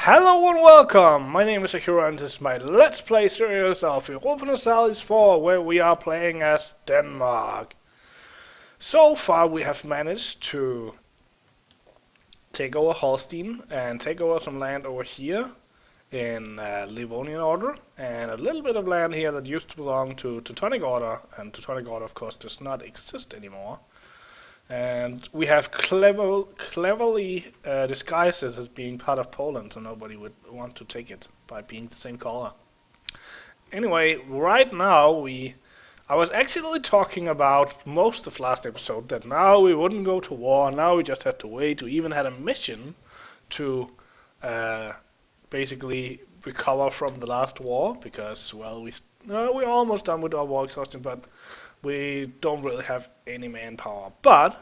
Hello and welcome! My name is Akira and this is my Let's Play series of Europa Universalis IV, where we are playing as Denmark. So far we have managed to take over Holstein and take over some land over here in Livonian Order, and a little bit of land here that used to belong to Teutonic Order, and Teutonic Order of course does not exist anymore. And we have cleverly disguised it as being part of Poland, so nobody would want to take it by being the same color. Anyway, right now I was actually talking about most of last episode that now we wouldn't go to war, now we just had to wait. We even had a mission to basically recover from the last war, because, well, we're almost done with our war exhaustion, but we don't really have any manpower. But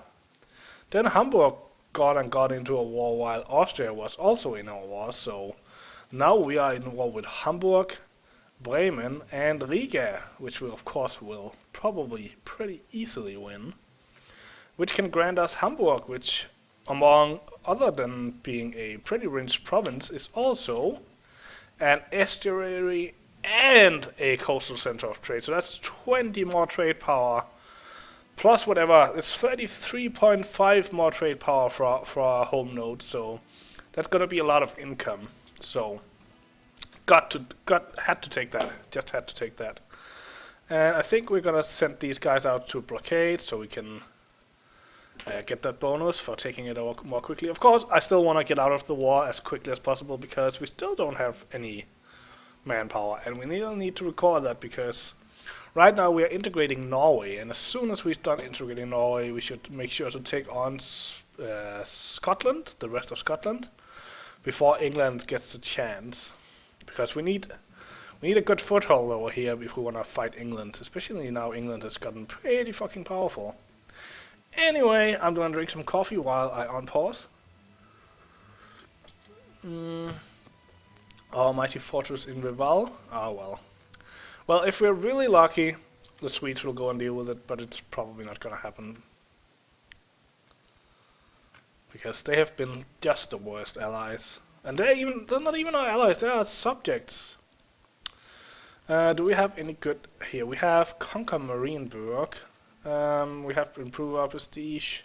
then Hamburg got into a war while Austria was also in a war, so now we are in war with Hamburg, Bremen and Riga, which we of course will probably pretty easily win, which can grant us Hamburg, which among other than being a pretty rich province is also an estuary and a coastal center of trade. So that's 20 more trade power, plus whatever. It's 33.5 more trade power for our home node. So that's gonna be a lot of income. So had to take that. Just had to take that. And I think we're gonna send these guys out to blockade so we can get that bonus for taking it over more quickly. Of course, I still want to get out of the war as quickly as possible because we still don't have any manpower, and we need to record that because right now we are integrating Norway, and as soon as we've done integrating Norway, we should make sure to take on Scotland, the rest of Scotland, before England gets a chance, because we need a good foothold over here if we want to fight England, especially now England has gotten pretty fucking powerful. Anyway, I'm gonna drink some coffee while I unpause. Our mighty fortress in Reval. Ah, well. Well, if we're really lucky, the Swedes will go and deal with it, but it's probably not gonna happen. Because they have been just the worst allies. And they're not even our allies, they are subjects. Do we have any good here? We have Conquer Marienburg. We have to improve our prestige.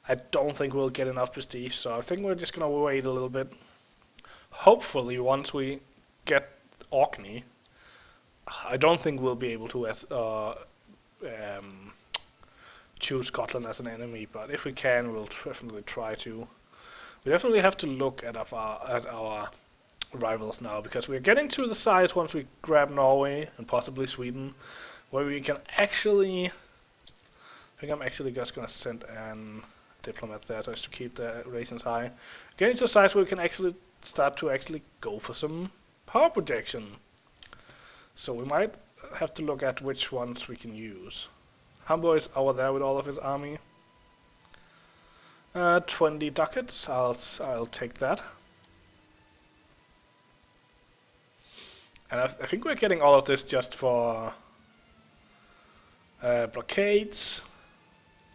I don't think we'll get enough prestige, so I think we're just gonna wait a little bit. Hopefully, once we get Orkney, I don't think we'll be able to choose Scotland as an enemy, but if we can, we'll definitely try to. We definitely have to look at our rivals now, because we're getting to the size once we grab Norway and possibly Sweden, where we can actually, I think I'm actually just gonna send an diplomat there just to keep the rations high. Getting to a size where we can actually start to go for some power projection. So we might have to look at which ones we can use. Hamburg is over there with all of his army. 20 ducats, I'll take that. And I think we're getting all of this just for blockades.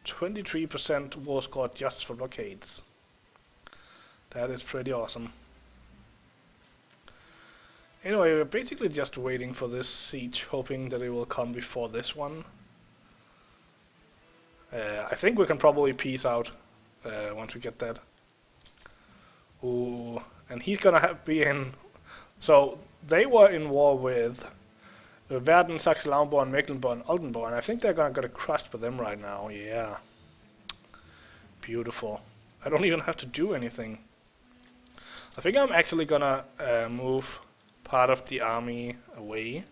23% war score just for blockades. That is pretty awesome. Anyway, we're basically just waiting for this siege, hoping that it will come before this one. I think we can probably peace out once we get that. Ooh, and he's gonna be in. So they were in war with Verden, Saxe-Lauenborn, Mecklenburg, and Oldenburg, and I think they're gonna get crushed by them right now. Yeah, beautiful. I don't even have to do anything. I think I'm actually gonna move part of the army away.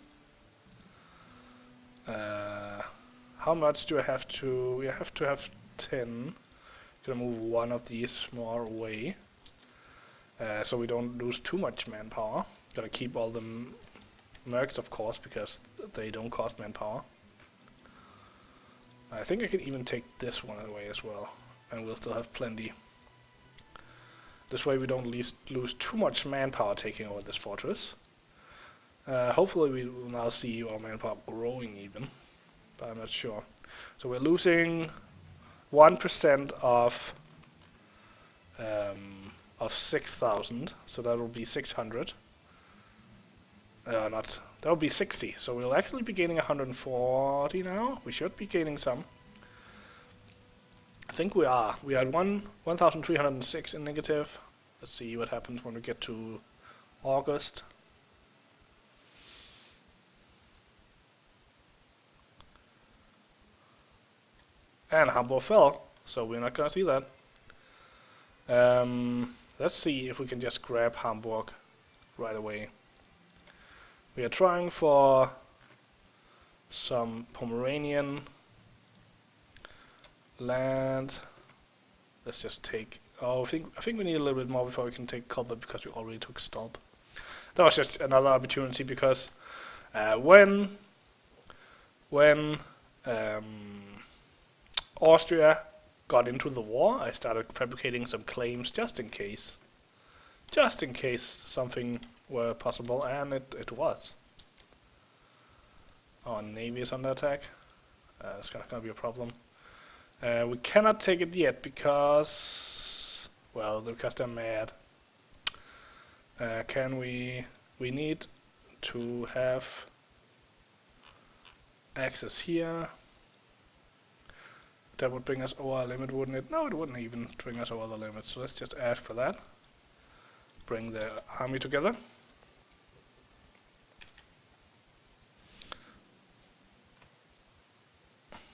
How much do I have to? We have to have 10. Gonna move one of these more away, so we don't lose too much manpower. Gotta keep all the mercs, of course, because they don't cost manpower. I think I can even take this one away as well, and we'll still have plenty. This way we don't lose too much manpower taking over this fortress. Hopefully we will now see our manpower growing even, but I'm not sure. So we're losing 1% of of 6,000, so that will be 600. Not that will be 60. So we'll actually be gaining 140 now. We should be gaining some. I think we are. We are at 1,306 in negative. Let's see what happens when we get to August. And Hamburg fell, so we're not gonna see that. Let's see if we can just grab Hamburg right away. We are trying for some Pomeranian land. Let's just take. Oh, I think we need a little bit more before we can take Colbert because we already took Stolp. That was just another opportunity because when Austria got into the war, I started fabricating some claims just in case something were possible, and it was. Our navy is under attack. It's gonna be a problem. We cannot take it yet because, well, because they're mad. Can we? We need to have access here. That would bring us over our limit, wouldn't it? No, it wouldn't even bring us over the limit. So let's just ask for that. Bring the army together.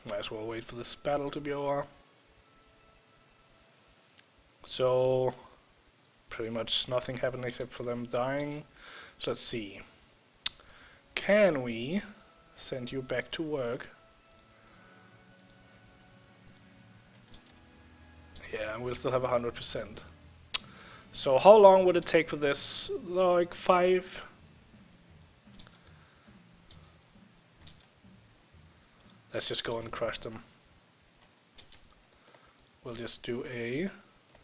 Might as well wait for this battle to be over. So, pretty much nothing happened except for them dying. So let's see. Can we send you back to work? Yeah, and we'll still have 100%. So how long would it take for this? Like 5? Let's just go and crush them. We'll just do a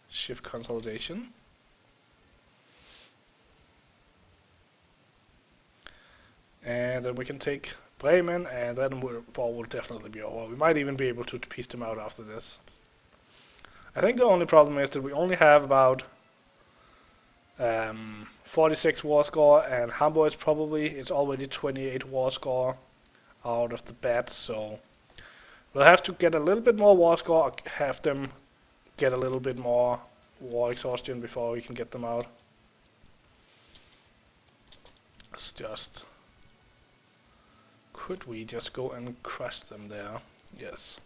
shift consolidation. And then we can take Bremen, and then the war will definitely be over. We might even be able to piece them out after this. I think the only problem is that we only have about 46 war score, and Hamburg is it's already 28 war score out of the bat, so we'll have to get a little bit more war score, or have them get a little bit more war exhaustion before we can get them out. It's just, could we just go and crush them there? Yes.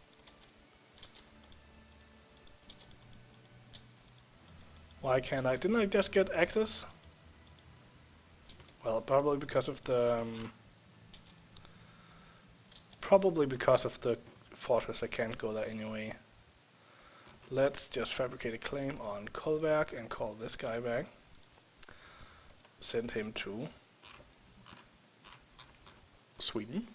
Why can't I? Didn't I just get access? Well, probably because of the fortress. I can't go there anyway. Let's just fabricate a claim on Kolberg and call this guy back. Send him to Sweden.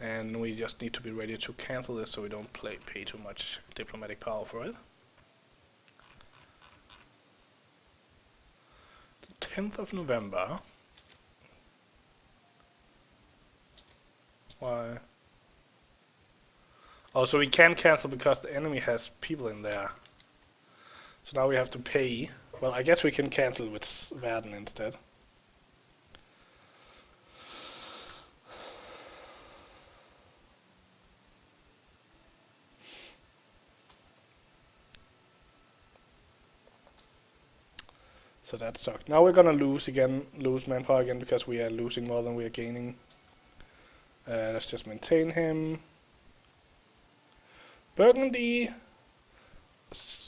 And we just need to be ready to cancel this so we don't pay too much diplomatic power for it. The 10th of November. Why? Oh, so we can cancel because the enemy has people in there. So now we have to pay. Well, I guess we can cancel with Verden instead. So that sucked. Now we're gonna lose manpower again because we are losing more than we are gaining. Let's just maintain him. Burgundy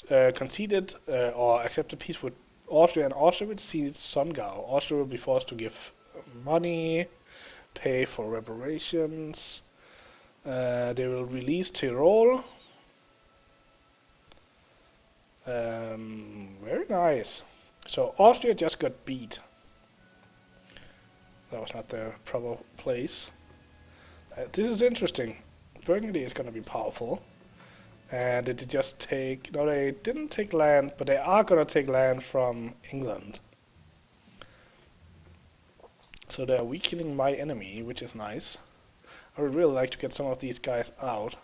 conceded or accepted peace with Austria, and Austria would cede Sundgau. Austria will be forced to give money, pay for reparations. They will release Tyrol. Very nice. So Austria just got beat. That was not their proper place. This is interesting. Burgundy is going to be powerful. And did they just take... No, they didn't take land, but they are going to take land from England. So they're weakening my enemy, which is nice. I would really like to get some of these guys out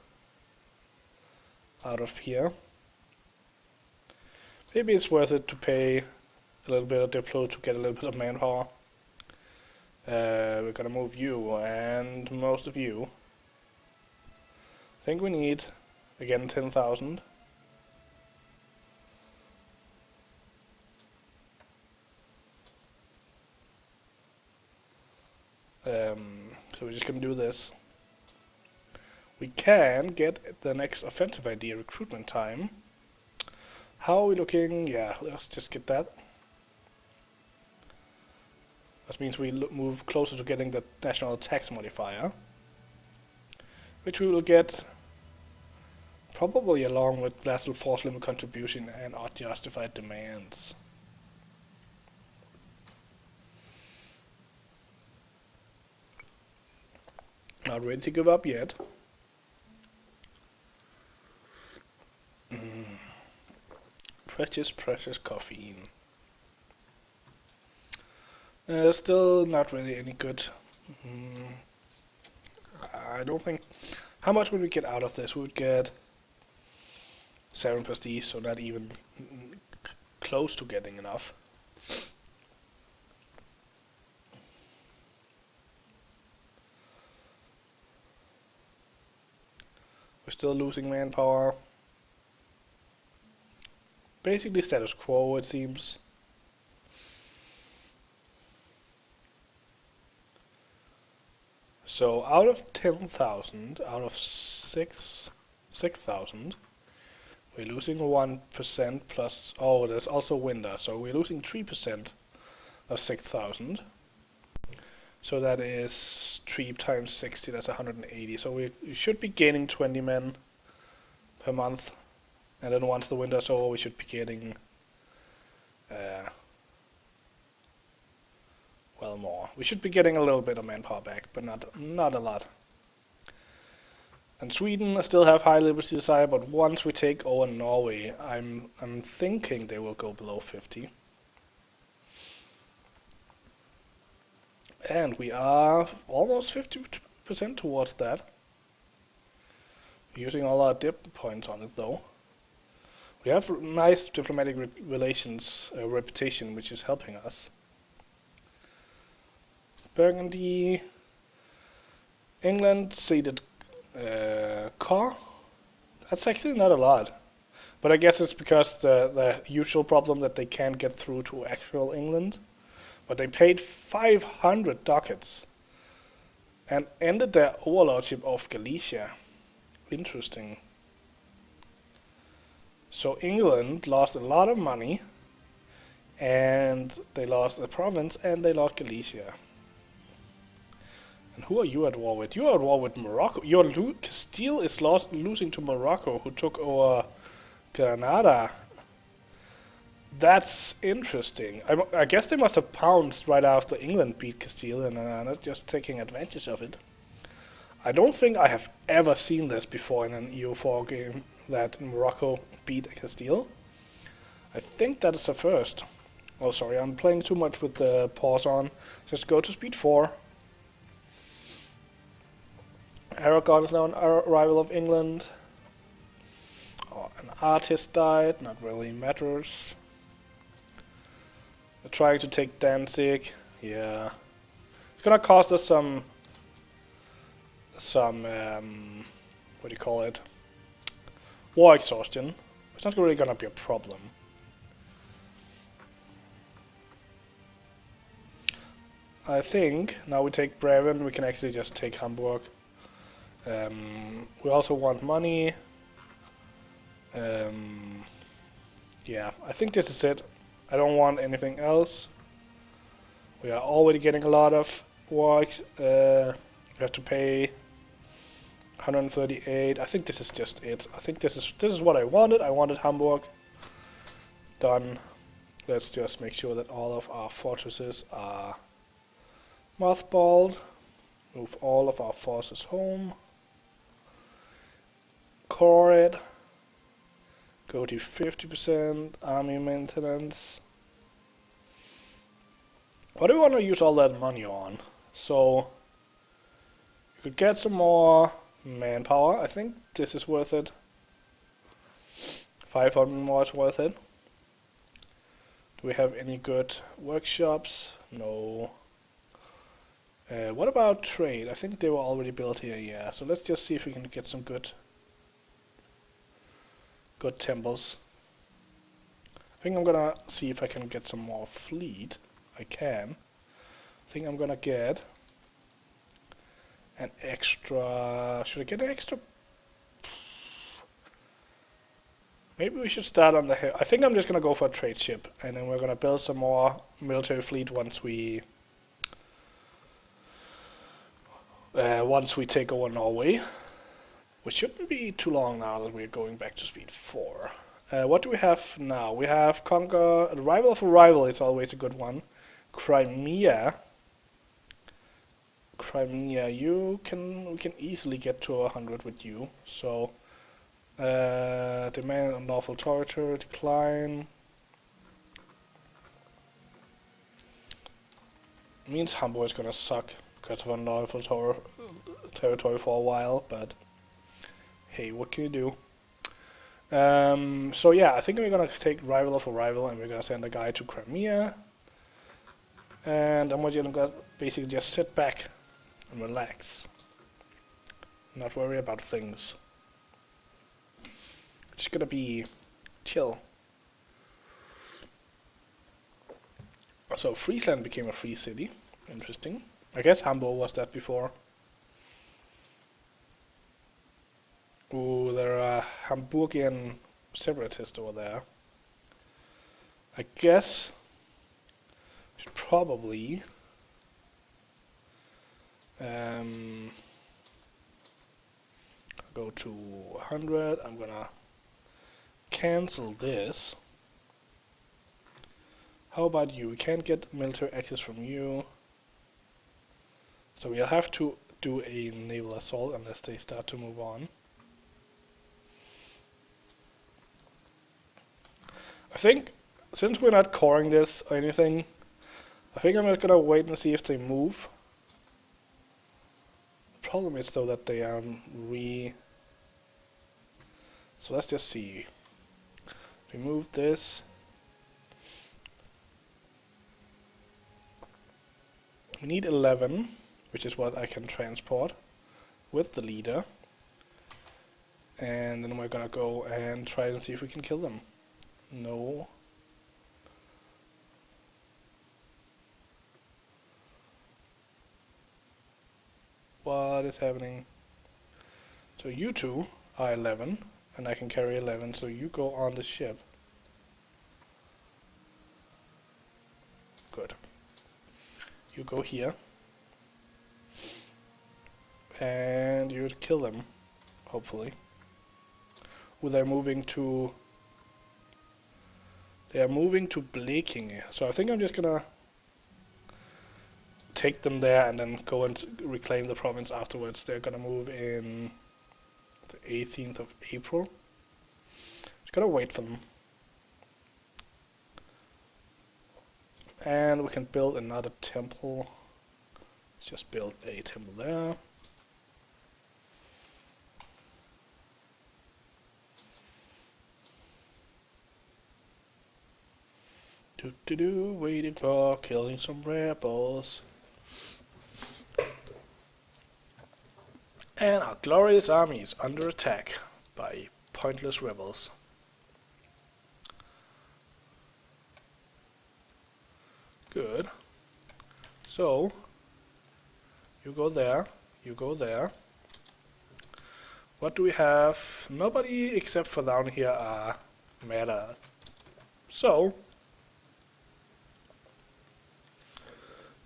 of here. Maybe it's worth it to pay a little bit of Diplo to get a little bit of manpower. We're gonna move you and most of you. I think we need, again, 10,000. So we're just gonna do this. We can get the next offensive idea recruitment time. How are we looking? Yeah, let's just get that. That means we move closer to getting the national tax modifier, which we will get probably along with vassal force limit contribution and unjustified demands. Not ready to give up yet. Precious caffeine. Still not really any good. I don't think. How much would we get out of this? We would get 7 prestige, so not even close to getting enough. We're still losing manpower. Basically status quo, it seems. So out of 10,000, out of 6,000, we're losing 1% plus. Oh, there's also winter, so we're losing 3% of 6,000. So that is 3 times 60, that's 180. So we should be gaining 20 men per month. And then once the winter's over, we should be getting, well, more. We should be getting a little bit of manpower back, but not a lot. And Sweden still have high liberty desire, but once we take over Norway, I'm thinking they will go below 50. And we are almost 50% towards that. We're using all our dip points on it though. We have nice diplomatic relations reputation, which is helping us. Burgundy, England ceded Car. That's actually not a lot, but I guess it's because the usual problem that they can't get through to actual England. But they paid 500 ducats and ended their overlordship of Galicia. Interesting. So England lost a lot of money, and they lost a province, and they lost Galicia. And who are you at war with? You are at war with Morocco. Castile is losing to Morocco, who took over Granada. That's interesting. I guess they must have pounced right after England beat Castile and are not just taking advantage of it. I don't think I have ever seen this before in an EU4 game, that Morocco beat Castile. I think that is the first. Oh, sorry, I'm playing too much with the pause on. Just go to speed 4. Aragon is now an rival of England. Oh, an artist died, not really matters. They're trying to take Danzig. Yeah. It's gonna cost us some what do you call it? War exhaustion. It's not really gonna be a problem. I think now we take Bremen, we can actually just take Hamburg. We also want money. Yeah, I think this is it. I don't want anything else. We are already getting a lot of work. We have to pay 138. I think this is just it. I think this is what I wanted. I wanted Hamburg. Done. Let's just make sure that all of our fortresses are mothballed. Move all of our forces home. Core it. Go to 50% army maintenance. What do we want to use all that money on? So you could get some more manpower. I think this is worth it. 500 more is worth it. Do we have any good workshops? No. What about trade? I think they were already built here, yeah. So let's just see if we can get some good temples. I think I'm gonna see if I can get some more fleet. I can. I think I'm gonna get an extra... Should I get an extra? Maybe we should start on the hill. I think I'm just gonna go for a trade ship, and then we're gonna build some more military fleet once we take over Norway, which shouldn't be too long now that we're going back to speed 4. What do we have now? We have conquer rival of a rival. It's always a good one. Crimea. We can easily get to 100 with you. So demand on lawful territory decline. Means Hamburg is gonna suck because of unlawful territory for a while, but hey, what can you do? So yeah, I think we're gonna take rival of a rival, and we're gonna send a guy to Crimea, and then we're gonna basically just sit back and relax, not worry about things. It's gonna be chill. So Friesland became a free city. Interesting. I guess Hamburg was that before. Ooh, there are Hamburgian separatists over there. I guess I should probably go to 100. I'm gonna cancel this. How about you? We can't get military access from you. So we'll have to do a naval assault unless they start to move on. I think, since we're not coring this or anything, I think I'm just gonna wait and see if they move. The problem is though that they are So let's just see. Remove this. We need 11, which is what I can transport with the leader. And then we're gonna go and try and see if we can kill them. No. What is happening? So you two are 11, and I can carry 11, so you go on the ship. Good. You go here. And you kill them, hopefully. Ooh, they're moving to Blekinge. So I think I'm just gonna take them there and then go and reclaim the province afterwards. They're gonna move in the 18th of April. Just gotta wait for them. And we can build another temple. Let's just build a temple there. Waiting for killing some rebels. And our glorious army is under attack by pointless rebels. Good. So, you go there, you go there. What do we have? Nobody except for down here are meta. So,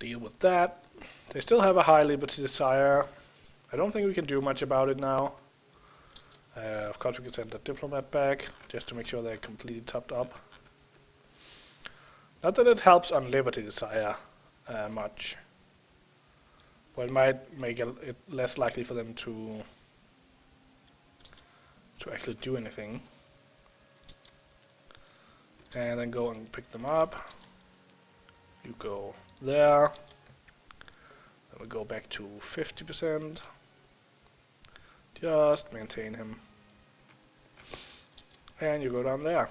deal with that. They still have a high liberty desire. I don't think we can do much about it now. Of course we can send the diplomat back, just to make sure they're completely topped up. Not that it helps on liberty desire much. But it might make it less likely for them to actually do anything. And then go and pick them up. You go there. Then we go back to 50%. Just maintain him. And you go down there.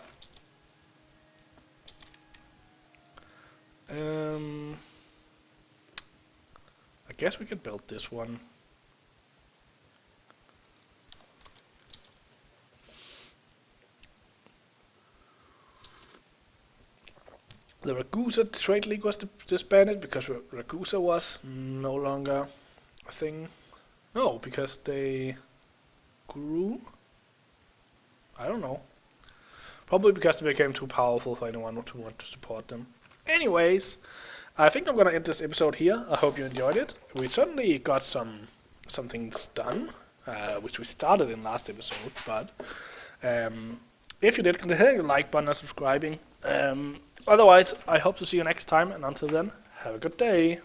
I guess we could build this one. The Ragusa Trade League was disbanded because Ragusa was no longer a thing. No, because they grew? I don't know. Probably because they became too powerful for anyone to want to support them. Anyways, I think I'm gonna end this episode here. I hope you enjoyed it. We certainly got some things done, which we started in last episode, but if you did, consider hitting the like button and subscribing. Otherwise, I hope to see you next time, and until then, have a good day.